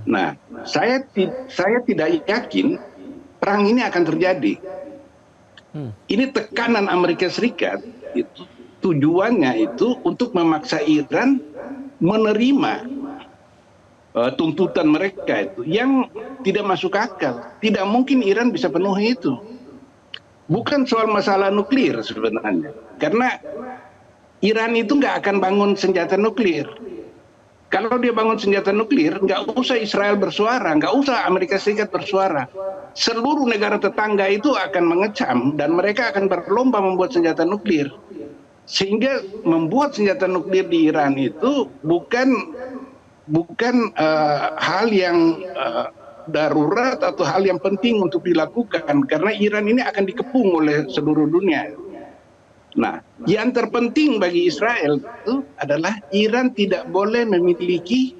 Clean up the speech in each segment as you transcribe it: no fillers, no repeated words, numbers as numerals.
Nah, saya tidak yakin perang ini akan terjadi. Ini tekanan Amerika Serikat itu tujuannya itu untuk memaksa Iran menerima tuntutan mereka itu yang tidak masuk akal. Tidak mungkin Iran bisa penuhi itu. Bukan soal masalah nuklir sebenarnya. Karena Iran itu nggak akan bangun senjata nuklir. Kalau dia bangun senjata nuklir, nggak usah Israel bersuara, nggak usah Amerika Serikat bersuara. Seluruh negara tetangga itu akan mengecam dan mereka akan berlomba membuat senjata nuklir. Sehingga membuat senjata nuklir di Iran itu bukan hal yang darurat atau hal yang penting untuk dilakukan. Karena Iran ini akan dikepung oleh seluruh dunia. Nah, yang terpenting bagi Israel itu adalah Iran tidak boleh memiliki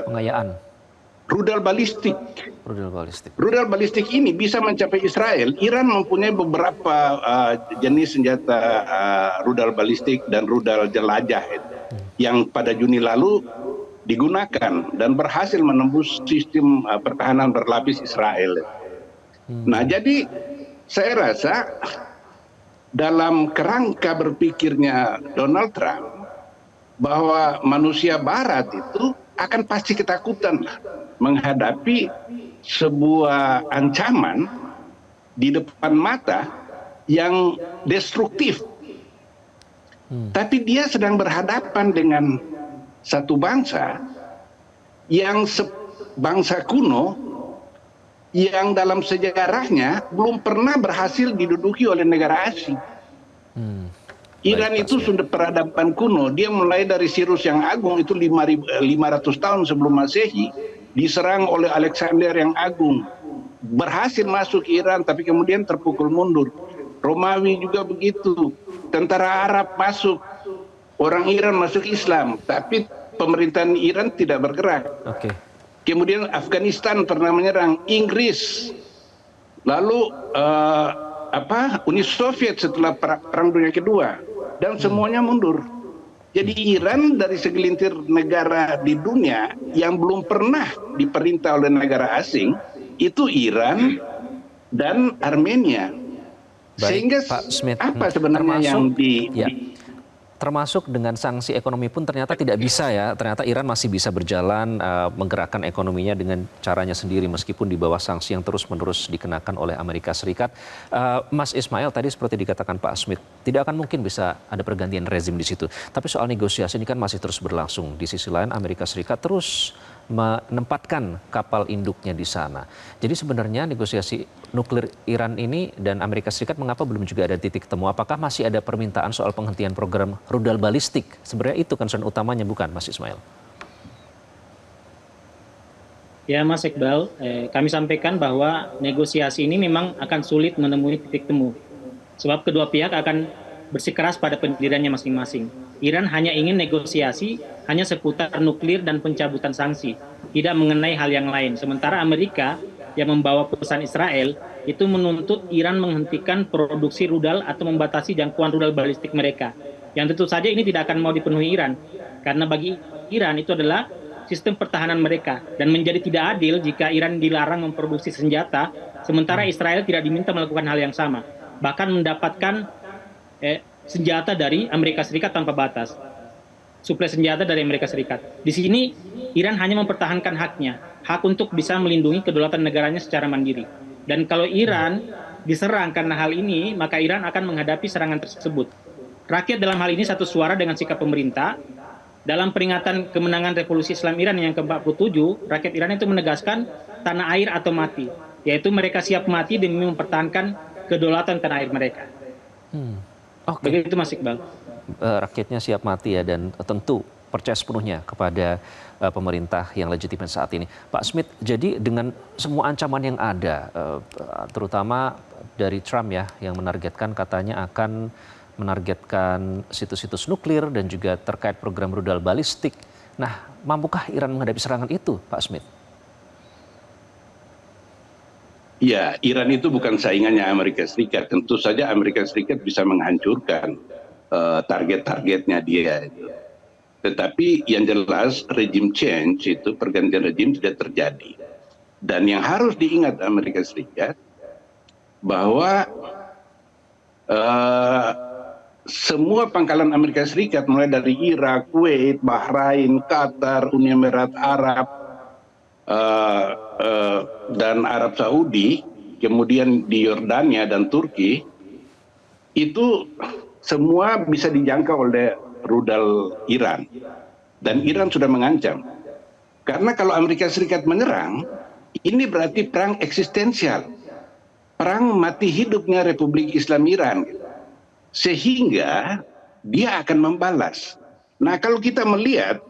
pengayaan rudal balistik. Rudal balistik ini bisa mencapai Israel. Iran mempunyai beberapa jenis senjata rudal balistik dan rudal jelajah yang pada Juni lalu digunakan dan berhasil menembus sistem pertahanan berlapis Israel. Nah, jadi saya rasa dalam kerangka berpikirnya Donald Trump bahwa manusia Barat itu akan pasti ketakutan menghadapi sebuah ancaman di depan mata yang destruktif. Tapi dia sedang berhadapan dengan satu bangsa yang bangsa kuno yang dalam sejarahnya belum pernah berhasil diduduki oleh negara asing. Iran itu sudah peradaban kuno. Dia mulai dari Cyrus yang Agung itu 500 tahun sebelum Masehi diserang oleh Alexander yang Agung. Berhasil masuk Iran tapi kemudian terpukul mundur. Romawi juga begitu. Tentara Arab masuk. Orang Iran masuk Islam, tapi pemerintahan Iran tidak bergerak. Kemudian Afghanistan pernah menyerang, Inggris, lalu Uni Soviet setelah Perang Dunia Kedua, dan semuanya mundur. Jadi Iran dari segelintir negara di dunia yang belum pernah diperintah oleh negara asing, itu Iran dan Armenia. Sehingga Pak Smith, apa sebenarnya yang termasuk dengan sanksi ekonomi pun ternyata tidak bisa ya. Ternyata Iran masih bisa berjalan menggerakkan ekonominya dengan caranya sendiri meskipun di bawah sanksi yang terus-menerus dikenakan oleh Amerika Serikat. Mas Ismail tadi seperti dikatakan Pak Smith, tidak akan mungkin bisa ada pergantian rezim di situ. Tapi soal negosiasi ini kan masih terus berlangsung. Di sisi lain Amerika Serikat terus menempatkan kapal induknya di sana. Jadi sebenarnya negosiasi nuklir Iran ini dan Amerika Serikat mengapa belum juga ada titik temu? Apakah masih ada permintaan soal penghentian program rudal balistik? Sebenarnya itu concern utamanya bukan, Mas Ismail? Ya Mas Iqbal, kami sampaikan bahwa negosiasi ini memang akan sulit menemui titik temu. Sebab kedua pihak akan bersikeras pada pendiriannya masing-masing. Iran hanya ingin negosiasi hanya seputar nuklir dan pencabutan sanksi, tidak mengenai hal yang lain. Sementara Amerika yang membawa pesan Israel itu menuntut Iran menghentikan produksi rudal atau membatasi jangkauan rudal balistik mereka. Yang tentu saja ini tidak akan mau dipenuhi Iran, karena bagi Iran itu adalah sistem pertahanan mereka dan menjadi tidak adil jika Iran dilarang memproduksi senjata, sementara Israel tidak diminta melakukan hal yang sama, bahkan mendapatkan senjata dari Amerika Serikat tanpa batas, suplai senjata dari Amerika Serikat. Di sini Iran hanya mempertahankan haknya, hak untuk bisa melindungi kedaulatan negaranya secara mandiri. Dan kalau Iran diserang karena hal ini, maka Iran akan menghadapi serangan tersebut. Rakyat dalam hal ini satu suara dengan sikap pemerintah. Dalam peringatan kemenangan Revolusi Islam Iran yang ke-47, rakyat Iran itu menegaskan tanah air atau mati, yaitu mereka siap mati demi mempertahankan kedaulatan tanah air mereka. Begitu Mas Iqbal. Rakyatnya siap mati ya, dan tentu percaya sepenuhnya kepada pemerintah yang legitim saat ini. Pak Smith, jadi dengan semua ancaman yang ada, terutama dari Trump ya, yang menargetkan katanya akan menargetkan situs-situs nuklir dan juga terkait program rudal balistik. Nah, mampukah Iran menghadapi serangan itu, Pak Smith? Ya, Iran itu bukan saingannya Amerika Serikat. Tentu saja Amerika Serikat bisa menghancurkan target-targetnya dia. Tetapi yang jelas regime change itu, pergantian regime tidak terjadi. Dan yang harus diingat Amerika Serikat bahwa semua pangkalan Amerika Serikat mulai dari Irak, Kuwait, Bahrain, Qatar, Uni Emirat Arab, dan Arab Saudi, kemudian di Yordania dan Turki, itu semua bisa dijangkau oleh rudal Iran. Dan Iran sudah mengancam. Karena kalau Amerika Serikat menyerang, ini berarti perang eksistensial. Perang mati hidupnya Republik Islam Iran. Sehingga dia akan membalas. Nah, kalau kita melihat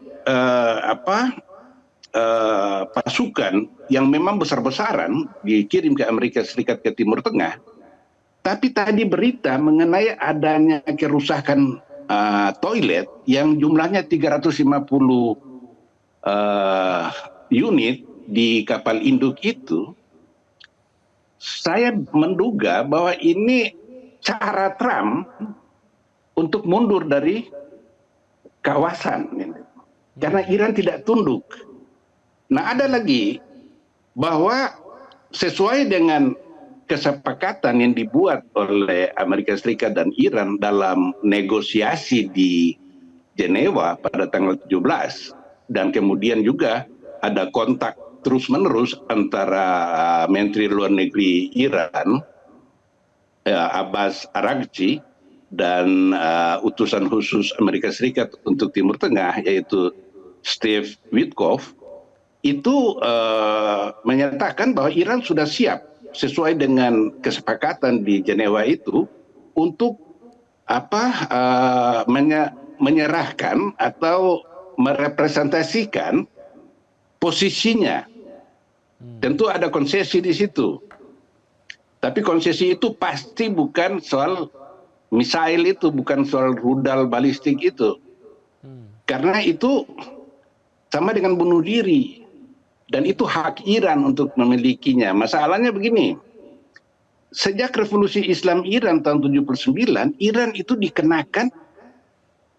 pasukan yang memang besar-besaran dikirim ke Amerika Serikat ke Timur Tengah, tapi tadi berita mengenai adanya kerusakan toilet yang jumlahnya 350 unit di kapal induk itu, saya menduga bahwa ini cara Trump untuk mundur dari kawasan. Karena Iran tidak tunduk. Nah, ada lagi bahwa sesuai dengan kesepakatan yang dibuat oleh Amerika Serikat dan Iran dalam negosiasi di Jenewa pada tanggal 17, dan kemudian juga ada kontak terus-menerus antara Menteri Luar Negeri Iran, Abbas Araghchi, dan utusan khusus Amerika Serikat untuk Timur Tengah, yaitu Steve Witkoff, itu menyatakan bahwa Iran sudah siap sesuai dengan kesepakatan di Jenewa itu untuk menyerahkan atau merepresentasikan posisinya. Tentu ada konsesi di situ. Tapi konsesi itu pasti bukan soal misail itu, bukan soal rudal balistik itu. Karena itu sama dengan bunuh diri. Dan itu hak Iran untuk memilikinya. Masalahnya begini, sejak revolusi Islam Iran tahun 79, Iran itu dikenakan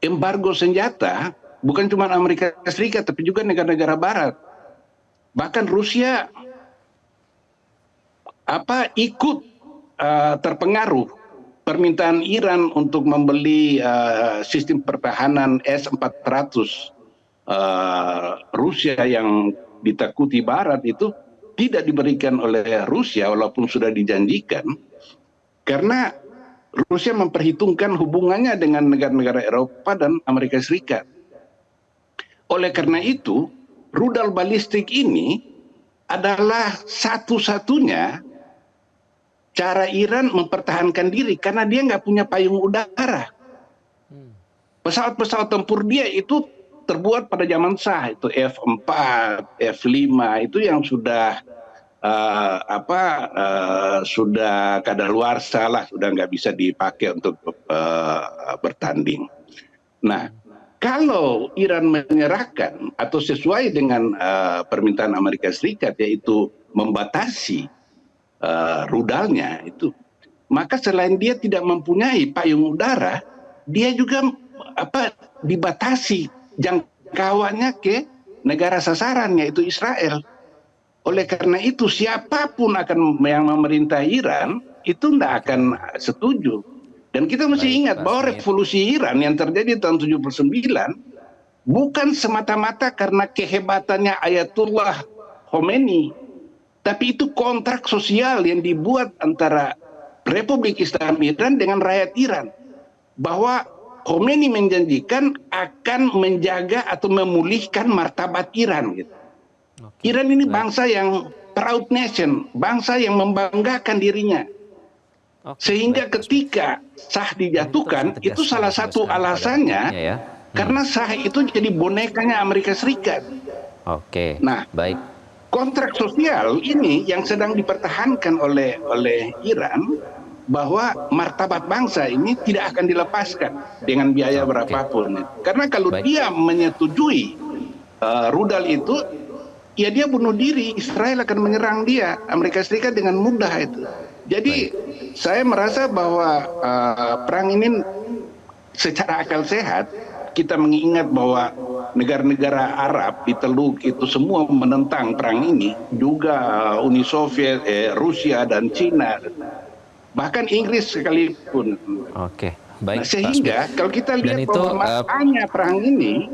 embargo senjata, bukan cuma Amerika Serikat, tapi juga negara-negara Barat. Bahkan Rusia ikut terpengaruh permintaan Iran untuk membeli sistem pertahanan S-400 Rusia yang ditakuti Barat itu tidak diberikan oleh Rusia walaupun sudah dijanjikan, karena Rusia memperhitungkan hubungannya dengan negara-negara Eropa dan Amerika Serikat. Oleh karena itu, rudal balistik ini adalah satu-satunya cara Iran mempertahankan diri, karena dia nggak punya payung udara. Pesawat-pesawat tempur dia itu terbuat pada zaman Shah, itu F4, F5, itu yang sudah sudah kadaluarsa lah, sudah nggak bisa dipakai untuk bertanding. Nah, kalau Iran menyerahkan atau sesuai dengan permintaan Amerika Serikat, yaitu membatasi rudalnya itu, maka selain dia tidak mempunyai payung udara, dia juga dibatasi jangkauannya ke negara sasaran, yaitu Israel. Oleh karena itu, siapapun yang memerintah Iran itu tidak akan setuju. Dan kita mesti ingat bahwa revolusi Iran yang terjadi tahun 79 bukan semata-mata karena kehebatannya Ayatullah Khomeini, tapi itu kontrak sosial yang dibuat antara Republik Islam Iran dengan rakyat Iran, bahwa Khomeini menjanjikan akan menjaga atau memulihkan martabat Iran. Gitu. Iran ini bangsa yang proud nation, bangsa yang membanggakan dirinya. Sehingga ketika Shah dijatuhkan, itu salah satu alasannya karena Shah itu jadi bonekanya Amerika Serikat. Nah, kontrak sosial ini yang sedang dipertahankan oleh Iran, bahwa martabat bangsa ini tidak akan dilepaskan dengan biaya berapapun. Karena kalau dia menyetujui rudal itu, ya dia bunuh diri, Israel akan menyerang dia, Amerika Serikat dengan mudah itu. Jadi saya merasa bahwa perang ini secara akal sehat kita mengingat bahwa negara-negara Arab di Teluk itu semua menentang perang ini, juga Uni Soviet, Rusia dan Cina, bahkan Inggris sekalipun. Oke, baik. Nah, sehingga kalau kita lihat Dan itu, bahwa makanya perang ini